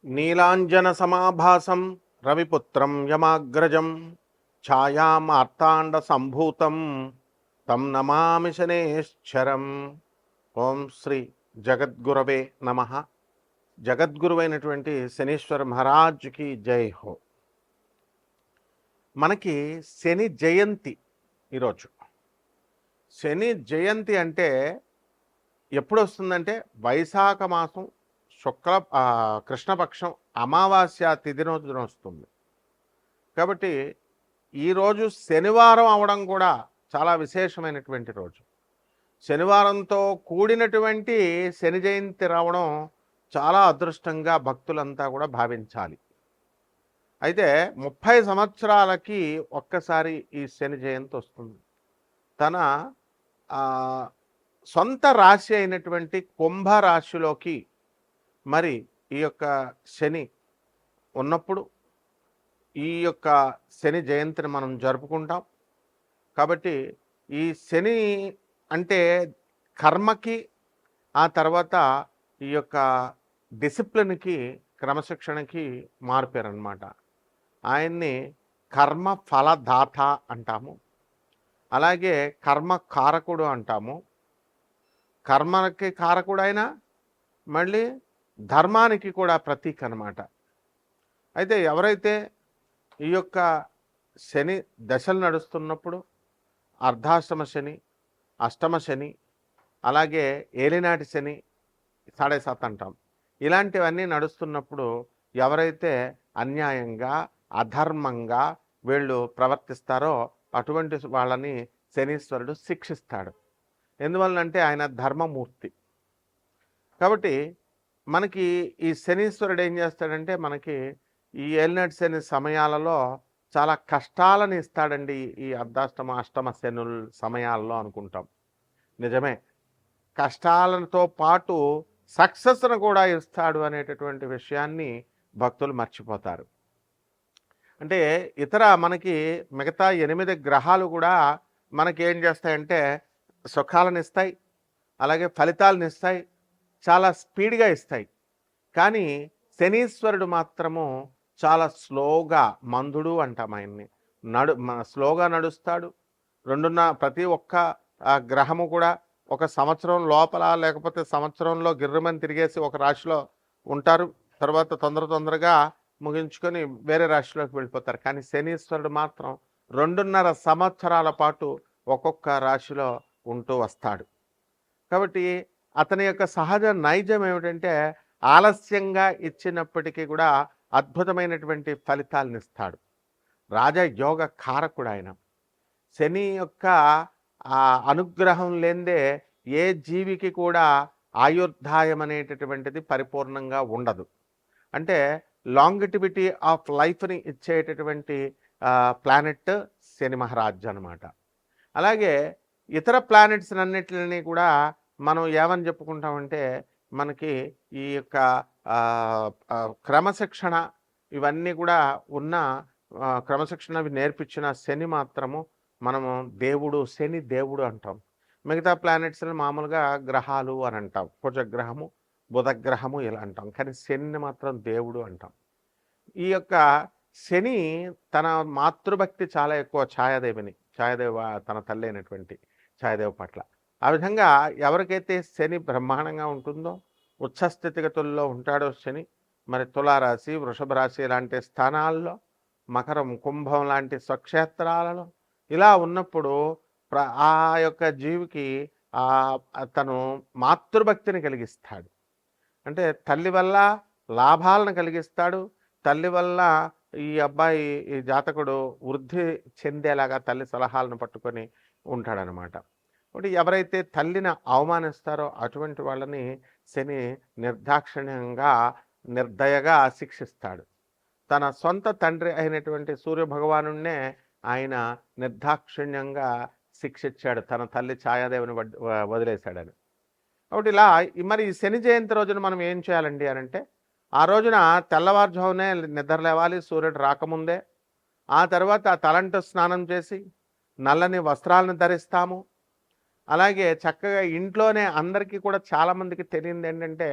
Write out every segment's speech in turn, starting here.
నీలాంజనసమాభాసం రవిపుత్రం యమాగ్రజం ఛాయామార్తాండసంభూతం తం నమామి శనేశ్వరం. ఓం శ్రీ జగద్గురవే నమ. జగద్గురువైనటువంటి శనీశ్వర మహారాజ్కి జై హో. మనకి శని జయంతి ఈరోజు. శని జయంతి అంటే ఎప్పుడు వస్తుందంటే వైశాఖ మాసం కృష్ణపక్షం అమావాస్య తిథి రోజున వస్తుంది. కాబట్టి ఈరోజు శనివారం అవడం కూడా చాలా విశేషమైనటువంటి రోజు. శనివారంతో కూడినటువంటి శని జయంతి రావడం చాలా అదృష్టంగా భక్తులంతా కూడా భావించాలి. అయితే 30 సంవత్సరాలకి ఒక్కసారి ఈ శని జయంతి వస్తుంది. తన సొంత రాశి అయినటువంటి కుంభరాశిలోకి మరి ఈ యొక్క శని ఉన్నప్పుడు ఈ యొక్క శని జయంతిని మనం జరుపుకుంటాం. కాబట్టి ఈ శని అంటే కర్మకి, ఆ తర్వాత ఈ యొక్క డిసిప్లిన్కి, క్రమశిక్షణకి మారిపోయారనమాట. ఆయన్ని కర్మ ఫలదాత అంటాము, అలాగే కర్మ కారకుడు అంటాము. కర్మకి కారకుడైన మళ్ళీ ధర్మానికి కూడా ప్రతీక అన్నమాట. అయితే ఎవరైతే ఈ యొక్క శని దశలు నడుస్తున్నప్పుడు అర్ధాష్టమ శని, అష్టమ శని, అలాగే ఏలినాటి శని, 7.5 అంటాం, ఇలాంటివన్నీ నడుస్తున్నప్పుడు ఎవరైతే అన్యాయంగా అధర్మంగా వీళ్ళు ప్రవర్తిస్తారో అటువంటి వాళ్ళని శనీశ్వరుడు శిక్షిస్తాడు. ఎందువల్లంటే ఆయన ధర్మమూర్తి. కాబట్టి మనకి ఈ శనీశ్వరుడు ఏం చేస్తాడంటే మనకి ఈ ఏలినాటి శని సమయాలలో చాలా కష్టాలను ఇస్తాడండి. ఈ అర్ధాష్టమ అష్టమ శనుల సమయాల్లో అనుకుంటాం, నిజమే. కష్టాలతో పాటు సక్సెస్ను కూడా ఇస్తాడు అనేటటువంటి విషయాన్ని భక్తులు మర్చిపోతారు. అంటే మనకి మిగతా 8 గ్రహాలు కూడా మనకి ఏం చేస్తాయంటే సుఖాలను ఇస్తాయి, అలాగే ఫలితాలను ఇస్తాయి, చాలా స్పీడ్గా ఇస్తాయి. కానీ శనీశ్వరుడు మాత్రము చాలా స్లోగా, మందుడు అంటాం ఆయన్ని, స్లోగా నడుస్తాడు. ప్రతి ఒక్క గ్రహము కూడా ఒక సంవత్సరం లోపల లేకపోతే సంవత్సరంలో గిర్రమని తిరిగేసి ఒక రాశిలో ఉంటారు, తర్వాత తొందరగా ముగించుకొని వేరే రాశిలోకి వెళ్ళిపోతారు. కానీ శనీశ్వరుడు మాత్రం 2.5 సంవత్సరాల పాటు ఒక్కొక్క రాశిలో ఉంటూ వస్తాడు. కాబట్టి అతని యొక్క సహజ నైజం ఏమిటంటే ఆలస్యంగా ఇచ్చినప్పటికీ కూడా అద్భుతమైనటువంటి ఫలితాలను ఇస్తాడు. రాజయోగ కారకుడు ఆయన. శని యొక్క అనుగ్రహం లేదే ఏ జీవికి కూడా ఆయుర్దాయం అనేటటువంటిది పరిపూర్ణంగా ఉండదు. అంటే లాంగిటివిటీ ఆఫ్ లైఫ్ని ఇచ్చేటటువంటి ప్లానెట్ శని మహారాజ్ అనమాట. అలాగే ఇతర ప్లానెట్స్ అన్నిటిని కూడా మనం ఏమని చెప్పుకుంటామంటే మనకి ఈ యొక్క క్రమశిక్షణ ఇవన్నీ కూడా ఉన్న క్రమశిక్షణ నేర్పించిన శని మాత్రము మనము శని దేవుడు అంటాం. మిగతా ప్లానెట్స్ని మామూలుగా గ్రహాలు అని అంటాం, కుజగ్రహము, బుధగ్రహము ఇలా అంటాం. కానీ శనిని మాత్రం దేవుడు అంటాం. ఈ యొక్క శని తన మాతృభక్తి చాలా ఎక్కువ, ఛాయాదేవ తన తల్లి అయినటువంటి ఛాయాదేవి పట్ల. ఆ విధంగా ఎవరికైతే శని బ్రహ్మాండంగా ఉంటుందో, ఉచ్చస్థితిగతుల్లో ఉంటాడో శని, మరి తులారాశి, వృషభ రాశి లాంటి స్థానాల్లో, మకరం, కుంభం లాంటి స్వక్షేత్రాలలో ఇలా ఉన్నప్పుడు ఆ యొక్క జీవికి తను మాతృభక్తిని కలిగిస్తాడు. అంటే తల్లి వల్ల లాభాలను కలిగిస్తాడు, తల్లి వల్ల ఈ అబ్బాయి, ఈ జాతకుడు వృద్ధి చెందేలాగా తల్లి సలహాలను పట్టుకొని ఉంటాడనమాట. కాబట్టి ఎవరైతే తల్లిని అవమానిస్తారో అటువంటి వాళ్ళని శని నిర్దాక్షిణ్యంగా, నిర్దయగా శిక్షిస్తాడు. తన సొంత తండ్రి అయినటువంటి సూర్యభగవానున్నే ఆయన నిర్దాక్షిణ్యంగా శిక్షించాడు, తన తల్లి ఛాయాదేవిని వదిలేశాడని. కాబట్టి ఇలా మరి శని జయంతి రోజున మనం ఏం చేయాలండి అని అంటే, ఆ రోజున తెల్లవారుజామునే నిద్ర లేవాలి, సూర్యుడు రాకముందే. ఆ తర్వాత తలంటు స్నానం చేసి నల్లని వస్త్రాలను ధరిస్తాము. అలాగే చక్కగా ఇంట్లోనే అందరికీ కూడా చాలామందికి తెలియదు ఏంటంటే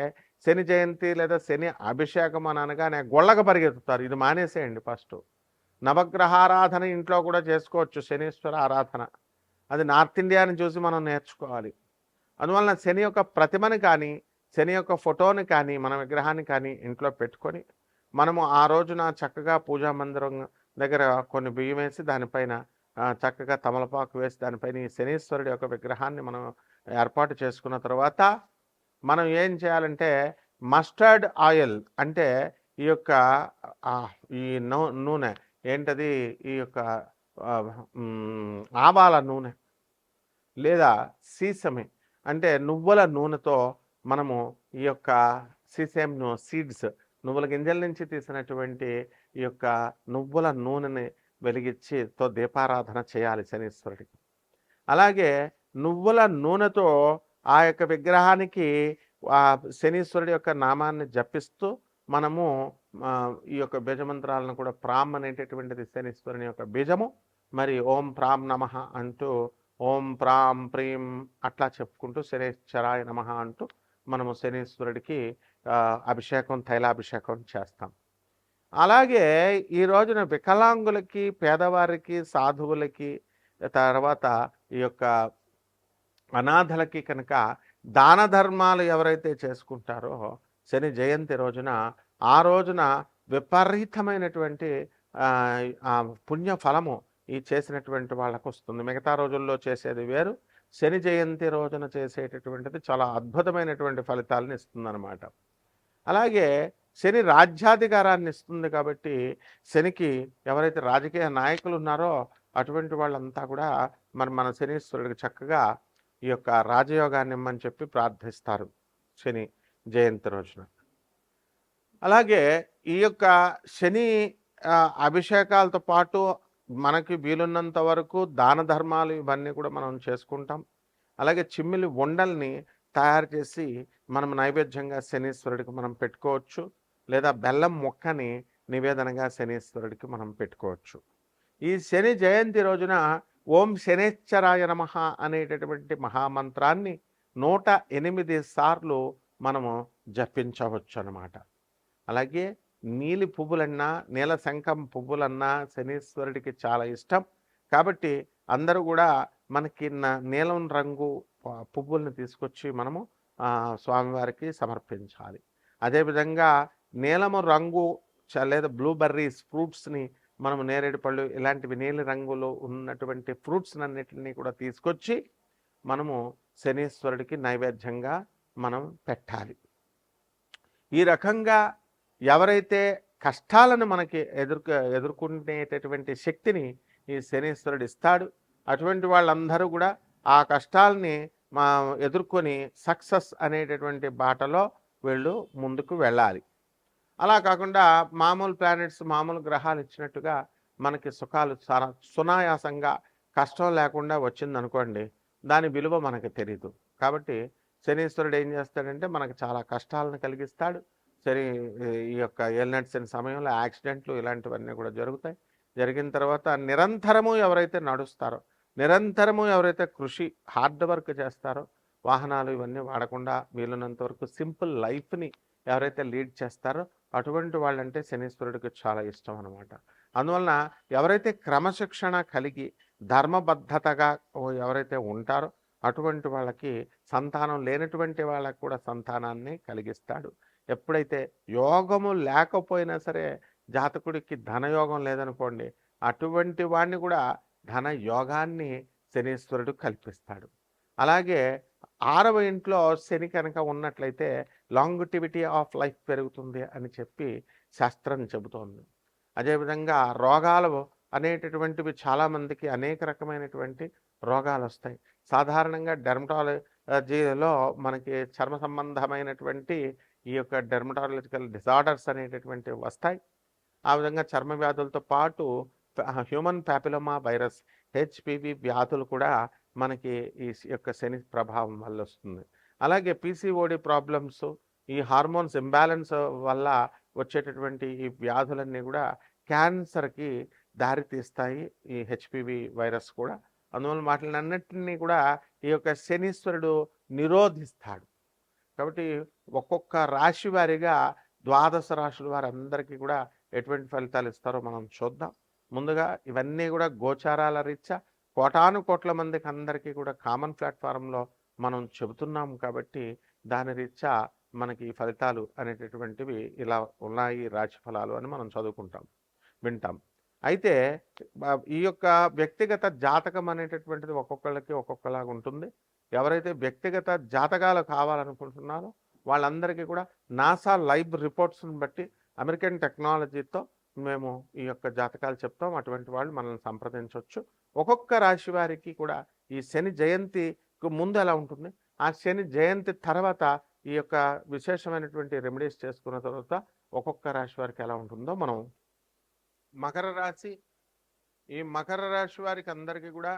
శని జయంతి లేదా శని అభిషేకం అని అనగానే గొళ్ళకు పరిగెత్తుతారు. ఇది మానేసేయండి ఫస్ట్. నవగ్రహారాధన ఇంట్లో కూడా చేసుకోవచ్చు, శనీశ్వర ఆరాధన. అది నార్త్ ఇండియాని చూసి మనం నేర్చుకోవాలి. అందువలన శని యొక్క ప్రతిమని కానీ, శని యొక్క ఫోటోని కానీ, మన విగ్రహాన్ని కానీ ఇంట్లో పెట్టుకొని మనము ఆ రోజున చక్కగా పూజా మందిరం దగ్గర కొన్ని బియ్యం వేసి దానిపైన చక్కగా తమలపాకు వేసి దానిపైన ఈ శనీశ్వరుడి యొక్క విగ్రహాన్ని మనం ఏర్పాటు చేసుకున్న తర్వాత మనం ఏం చేయాలంటే మస్టర్డ్ ఆయిల్ అంటే ఈ యొక్క ఈ నూనె ఏంటది, ఈ యొక్క ఆవాల నూనె లేదా సీసమే అంటే నువ్వుల నూనెతో మనము ఈ యొక్క సీసేమ్ సీడ్స్, నువ్వుల గింజల నుంచి తీసినటువంటి ఈ యొక్క నువ్వుల నూనెని వెలిగించితో దీపారాధన చేయాలి శనీశ్వరుడికి. అలాగే నువ్వుల నూనెతో ఆ యొక్క విగ్రహానికి శనీశ్వరుడి యొక్క నామాన్ని జపిస్తూ మనము ఈ యొక్క బీజమంత్రాలను కూడా ప్రామ్ అనేటటువంటిది శనీశ్వరుని యొక్క బీజము, మరి ఓం ప్రాం నమః అంటూ ఓం ప్రాం ప్రీం అట్లా చెప్పుకుంటూ శనీశ్వరాయ నమః అంటూ మనము శనీశ్వరుడికి అభిషేకం, తైలాభిషేకం చేస్తాం. అలాగే ఈ రోజున వికలాంగులకి, పేదవారికి, సాధువులకి, తర్వాత ఈ యొక్క అనాథలకి కనుక దాన ధర్మాలు ఎవరైతే చేసుకుంటారో శని జయంతి రోజున, ఆ రోజున విపరీతమైనటువంటి పుణ్య ఫలము ఈ చేసినటువంటి వాళ్ళకు వస్తుంది. మిగతా రోజుల్లో చేసేది వేరు, శని జయంతి రోజున చేసేటటువంటిది చాలా అద్భుతమైనటువంటి ఫలితాలను ఇస్తుందన్నమాట. అలాగే శని రాజ్యాధికారాన్ని ఇస్తుంది కాబట్టి శనికి ఎవరైతే రాజకీయ నాయకులు ఉన్నారో అటువంటి వాళ్ళంతా కూడా మన శనీశ్వరుడికి చక్కగా ఈ యొక్క రాజయోగాన్ని ఇమ్మని చెప్పి ప్రార్థిస్తారు శని జయంతి రోజున. అలాగే ఈ యొక్క శని అభిషేకాలతో పాటు మనకి వీలున్నంత వరకు దాన ధర్మాలు ఇవన్నీ కూడా మనం చేసుకుంటాం. అలాగే చిమ్మిలి ఉండల్ని తయారు చేసి మనం నైవేద్యంగా శనీశ్వరుడికి మనం పెట్టుకోవచ్చు, లేదా బెల్లం ముక్కని నివేదనగా శనీశ్వరుడికి మనం పెట్టుకోవచ్చు. ఈ శని జయంతి రోజున ఓం శనేశ్వరాయ నమః అనేటటువంటి మహామంత్రాన్ని 108 సార్లు మనము జపించవచ్చు అన్నమాట. అలాగే నీలి పువ్వులన్నా, నీల శంఖం పువ్వులన్నా శనీశ్వరుడికి చాలా ఇష్టం కాబట్టి అందరూ కూడా మనకి నీలం రంగు పువ్వుల్ని తీసుకొచ్చి మనము స్వామివారికి సమర్పించాలి. అదేవిధంగా నీలము రంగు లేదా బ్లూబెర్రీస్ ఫ్రూట్స్ని మనము, నేరేడు పళ్ళు ఇలాంటివి నీలి రంగులో ఉన్నటువంటి ఫ్రూట్స్ అన్నిటిని కూడా తీసుకొచ్చి మనము శనీశ్వరుడికి నైవేద్యంగా మనం పెట్టాలి. ఈ రకంగా ఎవరైతే కష్టాలను మనకి ఎదుర్కొనేటటువంటి శక్తిని ఈ శనీశ్వరుడు ఇస్తాడు, అటువంటి వాళ్ళందరూ కూడా ఆ కష్టాలని ఎదుర్కొని సక్సెస్ అనేటటువంటి బాటలో వీళ్ళు ముందుకు వెళ్ళాలి. అలా కాకుండా మామూలు ప్లానెట్స్, మామూలు గ్రహాలు ఇచ్చినట్టుగా మనకి సుఖాలు చాలా సునాయాసంగా కష్టం లేకుండా వచ్చిందనుకోండి, దాని విలువ మనకు తెలియదు. కాబట్టి శనీశ్వరుడు ఏం చేస్తాడంటే మనకు చాలా కష్టాలను కలిగిస్తాడు. ఈ యొక్క ఏలినాటి శని సమయంలో యాక్సిడెంట్లు ఇలాంటివన్నీ కూడా జరుగుతాయి. జరిగిన తర్వాత నిరంతరము ఎవరైతే నడుస్తారో, నిరంతరము ఎవరైతే కృషి హార్డ్ వర్క్ చేస్తారో, వాహనాలు ఇవన్నీ వాడకుండా వీలున్నంత వరకు సింపుల్ లైఫ్ని ఎవరైతే లీడ్ చేస్తారో అటువంటి వాళ్ళంటే శనీశ్వరుడికి చాలా ఇష్టం అనమాట. అందువలన ఎవరైతే క్రమశిక్షణ కలిగి ధర్మబద్ధతగా ఎవరైతే ఉంటారో అటువంటి వాళ్ళకి సంతానం లేనటువంటి వాళ్ళకు కూడా సంతానాన్ని కలిగిస్తాడు. ఎప్పుడైతే యోగము లేకపోయినా సరే, జాతకుడికి ధనయోగం లేదనుకోండి, అటువంటి వాడిని కూడా ధన యోగాన్ని శనీశ్వరుడు కల్పిస్తాడు. అలాగే 6వ ఇంట్లో శని కనుక ఉన్నట్లయితే లాంగిటివిటీ ఆఫ్ లైఫ్ పెరుగుతుంది అని చెప్పి శాస్త్రం చెబుతోంది. అదేవిధంగా రోగాలు అనేటటువంటివి చాలామందికి అనేక రకమైనటువంటి రోగాలు వస్తాయి. సాధారణంగా డెర్మటాలజీలో మనకి చర్మ సంబంధమైనటువంటి ఈ యొక్క డెర్మటాలజికల్ డిజార్డర్స్ అనేటటువంటివి వస్తాయి. ఆ విధంగా చర్మ వ్యాధులతో పాటు హ్యూమన్ ప్యాపిలోమా వైరస్, హెచ్పివి వ్యాధులు కూడా మనకి ఈ యొక్క శని ప్రభావం వల్ల వస్తుంది. అలాగే పీసీఓడి ప్రాబ్లమ్స్, ఈ హార్మోన్స్ ఇంబ్యాలెన్స్ వల్ల వచ్చేటటువంటి ఈ వ్యాధులన్నీ కూడా క్యాన్సర్కి దారితీస్తాయి, ఈ హెచ్పివి వైరస్ కూడా. అందువల్ల వాటిని అన్నిటినీ కూడా ఈ యొక్క శనీశ్వరుడు నిరోధిస్తాడు. కాబట్టి ఒక్కొక్క రాశి వారీగా ద్వాదశ రాశుల వారందరికీ కూడా ఎటువంటి ఫలితాలు ఇస్తారో మనం చూద్దాం. ముందుగా ఇవన్నీ కూడా గోచారాల రీత్యా కోటాను కోట్ల మందికి అందరికీ కూడా కామన్ ప్లాట్ఫారంలో మనం చెబుతున్నాం కాబట్టి దాని రీత్యా మనకి ఈ ఫలితాలు అనేటటువంటివి ఇలా ఉన్నాయి రాశి ఫలాలు అని మనం చదువుకుంటాం, వింటాం. అయితే ఈ యొక్క వ్యక్తిగత జాతకం అనేటటువంటిది ఒక్కొక్కళ్ళకి ఒక్కొక్కలాగా ఉంటుంది. ఎవరైతే వ్యక్తిగత జాతకాలు కావాలనుకుంటున్నారో వాళ్ళందరికీ కూడా నాసా లైవ్ రిపోర్ట్స్ని బట్టి అమెరికన్ టెక్నాలజీతో మేము ఈ యొక్క జాతకాలు చెప్తాం. అటువంటి వాళ్ళు మనల్ని సంప్రదించవచ్చు. ఒక్కొక్క రాశి వారికి కూడా ఈ శని జయంతికి ముందు ఎలా ఉంటుంది, ఆ శని జయంతి తర్వాత ఈ యొక్క విశేషమైనటువంటి రెమెడీస్ చేసుకున్న తర్వాత ఒక్కొక్క రాశి వారికి ఎలా ఉంటుందో మనం మకర రాశి, ఈ మకర రాశి వారికి అందరికీ కూడా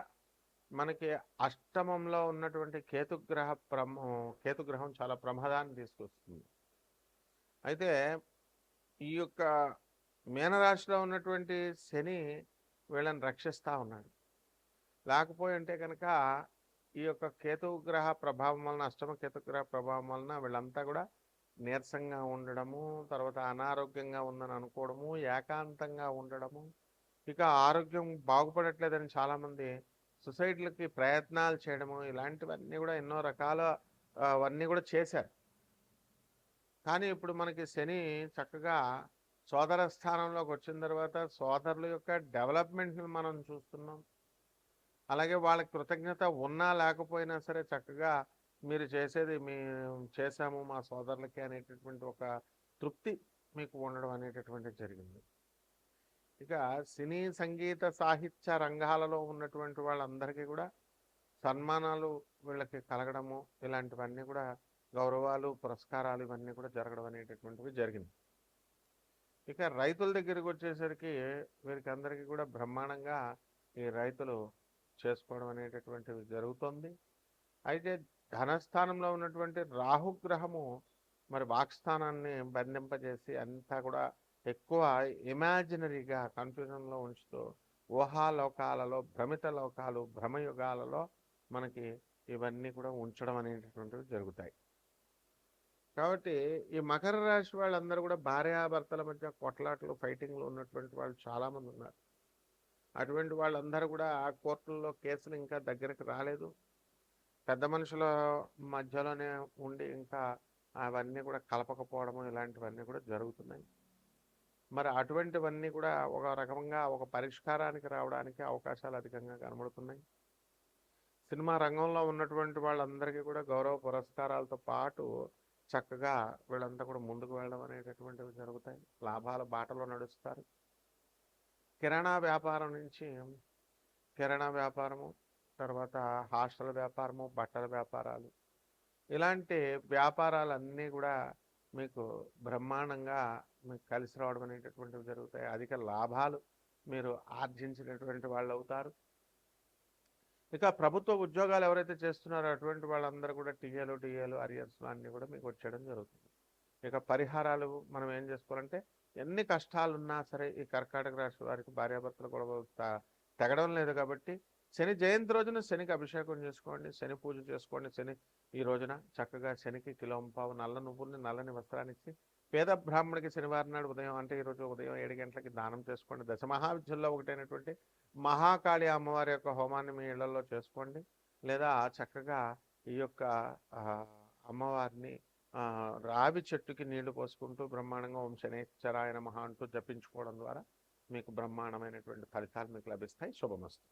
మనకి అష్టమంలో ఉన్నటువంటి కేతుగ్రహం చాలా ప్రమాదాన్ని తీసుకొస్తుంది. అయితే ఈ యొక్క మీనరాశిలో ఉన్నటువంటి శని వీళ్ళని రక్షిస్తూ ఉన్నాడు. లేకపోయి అంటే కనుక ఈ యొక్క కేతుగ్రహ ప్రభావం వలన, అష్టమ కేతుగ్రహ ప్రభావం వలన వీళ్ళంతా కూడా నీరసంగా ఉండడము, తర్వాత అనారోగ్యంగా ఉందని అనుకోవడము, ఏకాంతంగా ఉండడము, ఇక ఆరోగ్యం బాగుపడట్లేదని చాలామంది సుసైడ్లకి ప్రయత్నాలు చేయడము, ఇలాంటివన్నీ కూడా ఎన్నో రకాల అవన్నీ కూడా చేశారు. కానీ ఇప్పుడు మనకి శని చక్కగా సోదర స్థానంలోకి వచ్చిన తర్వాత సోదరుల యొక్క డెవలప్మెంట్ని మనం చూస్తున్నాం. అలాగే వాళ్ళకి కృతజ్ఞత ఉన్నా లేకపోయినా సరే చక్కగా మీరు చేసేది మేము చేశాము మా సోదరులకి అనేటటువంటి ఒక తృప్తి మీకు ఉండడం అనేటటువంటిది జరిగింది. ఇక సినీ సంగీత సాహిత్య రంగాలలో ఉన్నటువంటి వాళ్ళందరికీ కూడా సన్మానాలు వీళ్ళకి కలగడము, ఇలాంటివన్నీ కూడా గౌరవాలు, పురస్కారాలు ఇవన్నీ కూడా జరగడం అనేటటువంటివి జరిగింది. ఇక రైతుల దగ్గరికి వచ్చేసరికి వీరికి అందరికీ కూడా బ్రహ్మాండంగా ఈ రైతులు చేసుకోవడం అనేటటువంటిది జరుగుతుంది. అయితే ధనస్థానంలో ఉన్నటువంటి రాహుగ్రహము మరి వాక్స్థానాన్ని బంధింపజేసి అంతా కూడా ఎక్కువ ఇమాజినరీగా కన్ఫ్యూజన్లో ఉంచుతూ ఊహాలోకాలలో, భ్రమిత లోకాలు, భ్రమయుగాలలో మనకి ఇవన్నీ కూడా ఉంచడం అనేటటువంటివి జరుగుతాయి. కాబట్టి ఈ మకర రాశి వాళ్ళందరూ కూడా భార్యాభర్తల మధ్య కొట్లాటలు, ఫైటింగ్లు ఉన్నటువంటి వాళ్ళు చాలామంది ఉన్నారు. అటువంటి వాళ్ళందరూ కూడా ఆ కోర్టుల్లో కేసులు ఇంకా దగ్గరికి రాలేదు. పెద్ద మనుషుల మధ్యలోనే ఉండి ఇంకా అవన్నీ కూడా కలపకపోవడము, ఇలాంటివన్నీ కూడా జరుగుతున్నాయి. మరి అటువంటివన్నీ కూడా ఒక రకంగా ఒక పరిష్కారానికి రావడానికి అవకాశాలు అధికంగా కనబడుతున్నాయి. సినిమా రంగంలో ఉన్నటువంటి వాళ్ళందరికీ కూడా గౌరవ పురస్కారాలతో పాటు చక్కగా వీళ్ళంతా కూడా ముందుకు వెళ్ళడం అనేటటువంటివి జరుగుతాయి. లాభాల బాటలో నడుస్తారు. కిరాణా వ్యాపారం నుంచి కిరాణా వ్యాపారము, తర్వాత హాస్టల్ వ్యాపారము, బట్టల వ్యాపారాలు, ఇలాంటి వ్యాపారాలన్నీ కూడా మీకు బ్రహ్మాండంగా మీకు కలిసి రావడం అనేటటువంటివి జరుగుతాయి. అధిక లాభాలు మీరు ఆర్జించినటువంటి వాళ్ళు అవుతారు. ఇక ప్రభుత్వ ఉద్యోగాలు ఎవరైతే చేస్తున్నారో అటువంటి వాళ్ళందరూ కూడా టీఏలు అరియర్స్లు అన్నీ కూడా మీకు వచ్చేయడం జరుగుతుంది. ఇక పరిహారాలు మనం ఏం చేసుకోవాలంటే, ఎన్ని కష్టాలున్నా సరే ఈ కర్కాటక రాశి వారికి భార్యాభర్తలు కూడా తెగడం లేదు కాబట్టి శని జయంతి రోజున శనికి అభిషేకం చేసుకోండి, శని పూజ చేసుకోండి. శని ఈ రోజున చక్కగా శనికి కిలోంపావు నల్ల నువ్వుల్ని, నల్లని వస్త్రాన్ని ఇచ్చి పేద బ్రాహ్మణికి శనివారం నాడు ఉదయం, అంటే ఈరోజు ఉదయం 7 గంటలకి దానం చేసుకోండి. దశమహావిద్యల్లో ఒకటైనటువంటి మహాకాళి అమ్మవారి యొక్క హోమాన్ని మీ ఇళ్లలో చేసుకోండి. లేదా చక్కగా ఈ యొక్క అమ్మవారిని రావి చెట్టుకి నీళ్లు పోసుకుంటూ బ్రహ్మాండంగా ఓం శనేశ్వరాయ నమః అంటూ జపించుకోవడం ద్వారా మీకు బ్రహ్మాండమైనటువంటి ఫలితాలు మీకు లభిస్తాయి. శుభమస్తు.